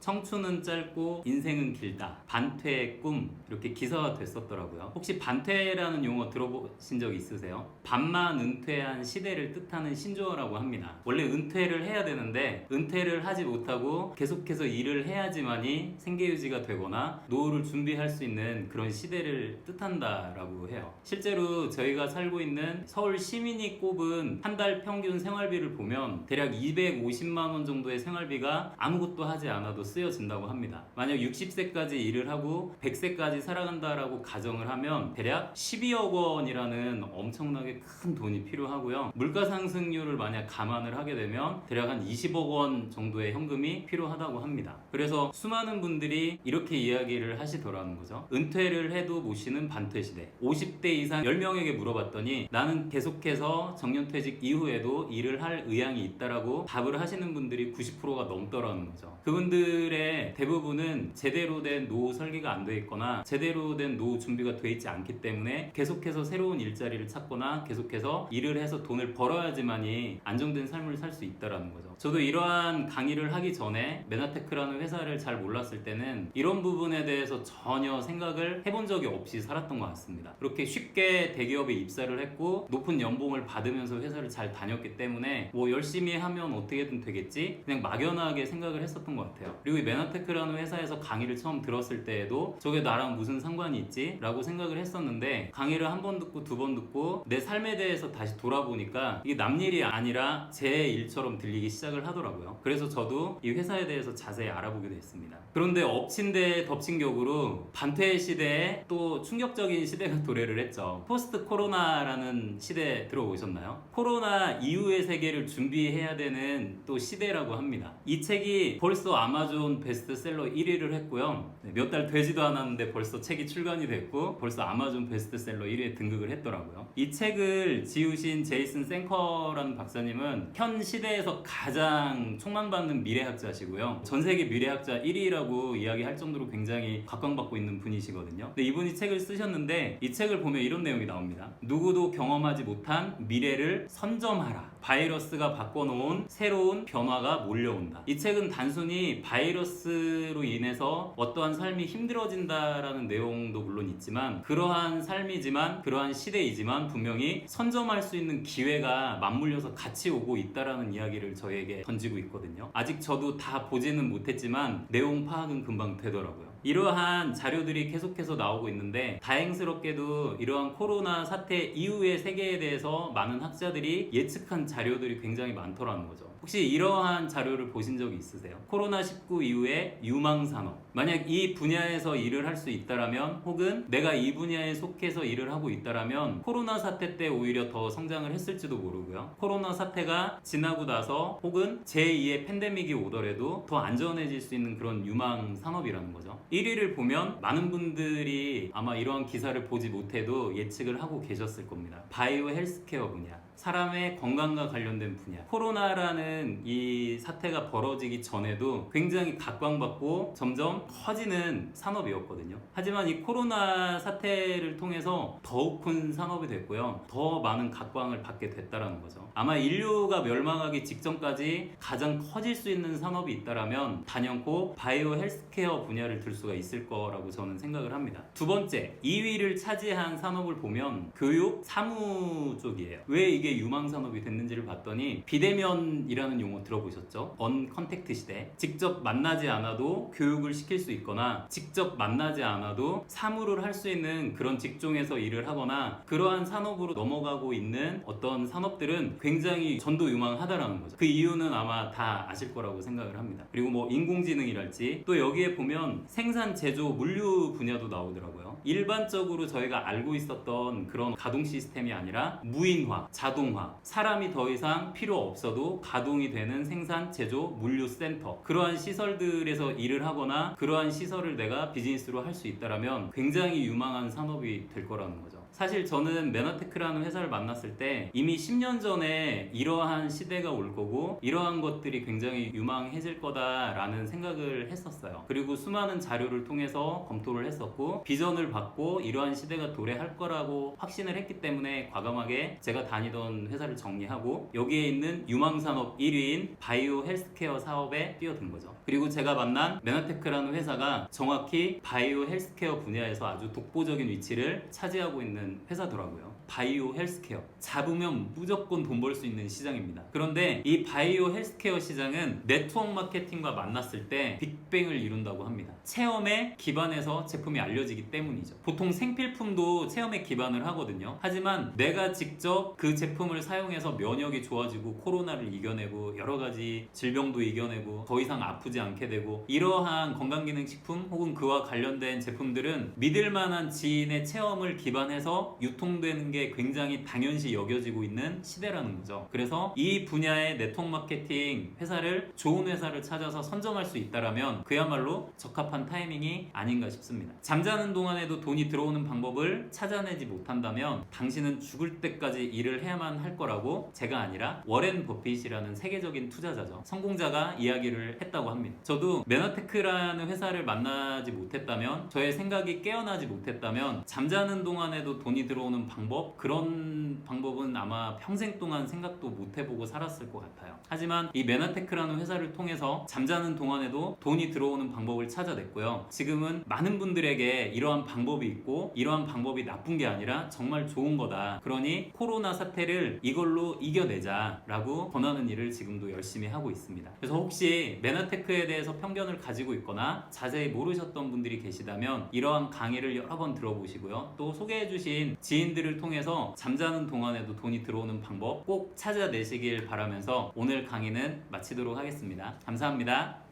청춘은 짧고 인생은 길다. 반퇴의 꿈. 이렇게 기사가 됐었더라고요. 혹시 반퇴라는 용어 들어보신 적 있으세요? 반만 은퇴한 시대를 뜻하는 신조어라고 합니다. 원래 은퇴를 해야 되는데 은퇴를 하지 못하고 계속해서 일을 해야지만이 생계유지가 되거나 노후를 준비할 수 있는 그런 시대를 뜻한다라고 해요. 실제로 저희가 살고 있는 서울 시민이 꼽은 한 달 평균 생활비를 보면 대략 250만 원 정도의 생활비가 아무것도 하지 않아도 쓰여진다고 합니다. 만약 60세까지 일을 하고 100세까지 살아간다라고 가정을 하면 대략 12억 원이라는 엄청나게 큰 돈이 필요하고요. 물가 상승률을 만약 감안을 하게 되면 대략 한 20억 원 정도의 현금이 필요하다고 합니다. 그래서 수많은 분들이 이렇게 이야기를 하시더라는 거죠. 은퇴를 해도 못 쉬는 반퇴시대. 50대 이상 10명에게 물어봤더니 나는 계속해서 정년퇴직 이후에도 일을 할 의향이 있다라고 답을 하시는 분들이 90%가 넘더라는 거죠. 그분들의 대부분은 제대로 된 노후 설계가 안 돼 있거나 제대로 된 노후 준비가 돼 있지 않기 때문에 계속해서 새로운 일자리를 찾거나 계속해서 일을 해서 돈을 벌어야지만이 안정된 삶을 살 수 있다라는 거죠. 저도 이러한 강의를 하기 전에 메나테크라는 회사를 잘 몰랐을 때는 이런 부분에 대해서 전혀 생각을 해본 적이 없이 살았던 것 같습니다. 그렇게 쉽게 대기업에 입사를 했고 높은 연봉을 받으면서 회사를 잘 다녔기 때문에 뭐 열심히 하면 어떻게든 되겠지 그냥 막연하게 생각을 했었던 것 같아요. 그리고 이 메나테크라는 회사에서 강의를 처음 들었을 때에도 저게 나랑 무슨 상관이 있지? 라고 생각을 했었는데 강의를 한 번 듣고 두 번 듣고 내 삶에 대해서 다시 돌아보니까 이게 남 일이 아니라 제 일처럼 들리기 시작을 하더라고요. 그래서 저도 이 회사에 대해서 자세히 알아보기도 했습니다. 그런데 엎친 데 덮친 격으로 반퇴 시대에 또 충격적인 시대가 도래를 했죠. 포스트 코로나라는 시대 들어보셨나요? 코로나 이후의 세계를 준비해야 되는 또 시대라고 합니다. 이 책이 벌써 아마존 베스트셀러 1위를 했고요. 몇 달 되지도 않았는데 벌써 책이 출간이 됐고 벌써 아마존 베스트셀러 1위에 등극을 했더라고요. 이 책을 지으신 제이슨 생커라는 박사님은 현 시대에서 가장 촉망받는 미래학자시고요. 전 세계 미래학자 1위라고 이야기할 정도로 굉장히 각광받고 있는 분이시거든요. 근데 이분이 책을 쓰셨는데 이 책을 보면 이런 내용이 나옵니다. 누구도 경험하지 못한 미래를 선점하라. 바이러스가 바꿔놓은 새로운 변화가 몰려온다. 이 책은 단순히 바이러스로 인해서 어떠한 삶이 힘들어진다라는 내용도 물론 있지만 그러한 삶이지만 그러한 시대이지만 분명히 선점할 수 있는 기회가 맞물려서 같이 오고 있다라는 이야기를 저에게 던지고 있거든요. 아직 저도 다 보지는 못했지만 내용 파악은 금방 되더라고요. 이러한 자료들이 계속해서 나오고 있는데 다행스럽게도 이러한 코로나 사태 이후의 세계에 대해서 많은 학자들이 예측한 자료들이 굉장히 많더라는 거죠. 혹시 이러한 자료를 보신 적이 있으세요? 코로나19 이후에 유망산업. 만약 이 분야에서 일을 할 수 있다라면 혹은 내가 이 분야에 속해서 일을 하고 있다라면 코로나 사태 때 오히려 더 성장을 했을지도 모르고요. 코로나 사태가 지나고 나서 혹은 제2의 팬데믹이 오더라도 더 안전해질 수 있는 그런 유망산업이라는 거죠. 1위를 보면 많은 분들이 아마 이러한 기사를 보지 못해도 예측을 하고 계셨을 겁니다. 바이오 헬스케어 분야. 사람의 건강과 관련된 분야. 코로나라는 이 사태가 벌어지기 전에도 굉장히 각광받고 점점 커지는 산업이었거든요. 하지만 이 코로나 사태를 통해서 더욱 큰 산업이 됐고요. 더 많은 각광을 받게 됐다라는 거죠. 아마 인류가 멸망하기 직전까지 가장 커질 수 있는 산업이 있다라면 단연코 바이오 헬스케어 분야를 들 수가 있을 거라고 저는 생각을 합니다. 두 번째, 2위를 차지한 산업을 보면 교육, 사무 쪽이에요. 왜 이게 유망 산업이 됐는지를 봤더니 비대면이라는 용어 들어보셨죠? 언컨택트 시대. 직접 만나지 않아도 교육을 시킬 수 있거나 직접 만나지 않아도 사무를 할 수 있는 그런 직종에서 일을 하거나 그러한 산업으로 넘어가고 있는 어떤 산업들은 굉장히 전도유망하다라는 거죠. 그 이유는 아마 다 아실 거라고 생각을 합니다. 그리고 뭐 인공지능이랄지 또 여기에 보면 생산, 제조, 물류 분야도 나오더라고요. 일반적으로 저희가 알고 있었던 그런 가동 시스템이 아니라 무인화, 자동화, 사람이 더 이상 필요 없어도 가동이 되는 생산, 제조, 물류 센터, 그러한 시설들에서 일을 하거나 그러한 시설을 내가 비즈니스로 할 수 있다라면 굉장히 유망한 산업이 될 거라는 거죠. 사실 저는 메나테크라는 회사를 만났을 때 이미 10년 전에 이러한 시대가 올 거고 이러한 것들이 굉장히 유망해질 거다라는 생각을 했었어요. 그리고 수많은 자료를 통해서 검토를 했었고 비전을 받고 이러한 시대가 도래할 거라고 확신을 했기 때문에 과감하게 제가 다니던 회사를 정리하고 여기에 있는 유망산업 1위인 바이오 헬스케어 사업에 뛰어든 거죠. 그리고 제가 만난 메나테크라는 회사가 정확히 바이오 헬스케어 분야에서 아주 독보적인 위치를 차지하고 있는 회사더라고요. 바이오 헬스케어. 잡으면 무조건 돈 벌 수 있는 시장입니다. 그런데 이 바이오 헬스케어 시장은 네트워크 마케팅과 만났을 때 빅뱅을 이룬다고 합니다. 체험에 기반해서 제품이 알려지기 때문이죠. 보통 생필품도 체험에 기반을 하거든요. 하지만 내가 직접 그 제품을 사용해서 면역이 좋아지고 코로나를 이겨내고 여러 가지 질병도 이겨내고 더 이상 아프지 않게 되고 이러한 건강기능식품 혹은 그와 관련된 제품들은 믿을 만한 지인의 체험을 기반해서 유통되는 게 굉장히 당연시 여겨지고 있는 시대라는 거죠. 그래서 이 분야의 네트워크 마케팅 회사를 좋은 회사를 찾아서 선점할 수 있다라면 그야말로 적합한 타이밍이 아닌가 싶습니다. 잠자는 동안에도 돈이 들어오는 방법을 찾아내지 못한다면 당신은 죽을 때까지 일을 해야만 할 거라고 제가 아니라 워렌 버핏이라는 세계적인 투자자죠. 성공자가 이야기를 했다고 합니다. 저도 메나테크라는 회사를 만나지 못했다면 저의 생각이 깨어나지 못했다면 잠자는 동안에도 돈이 들어오는 방법 그런 방법은 아마 평생 동안 생각도 못 해보고 살았을 것 같아요. 하지만 이 메나테크라는 회사를 통해서 잠자는 동안에도 돈이 들어오는 방법을 찾아냈고요. 지금은 많은 분들에게 이러한 방법이 있고 이러한 방법이 나쁜 게 아니라 정말 좋은 거다. 그러니 코로나 사태를 이걸로 이겨내자 라고 권하는 일을 지금도 열심히 하고 있습니다. 그래서 혹시 메나테크에 대해서 편견을 가지고 있거나 자세히 모르셨던 분들이 계시다면 이러한 강의를 여러 번 들어보시고요. 또 소개해주신 지인들을 통해서 잠자는 동안에도 돈이 들어오는 방법 꼭 찾아내시길 바라면서 오늘 강의는 마치도록 하겠습니다. 감사합니다.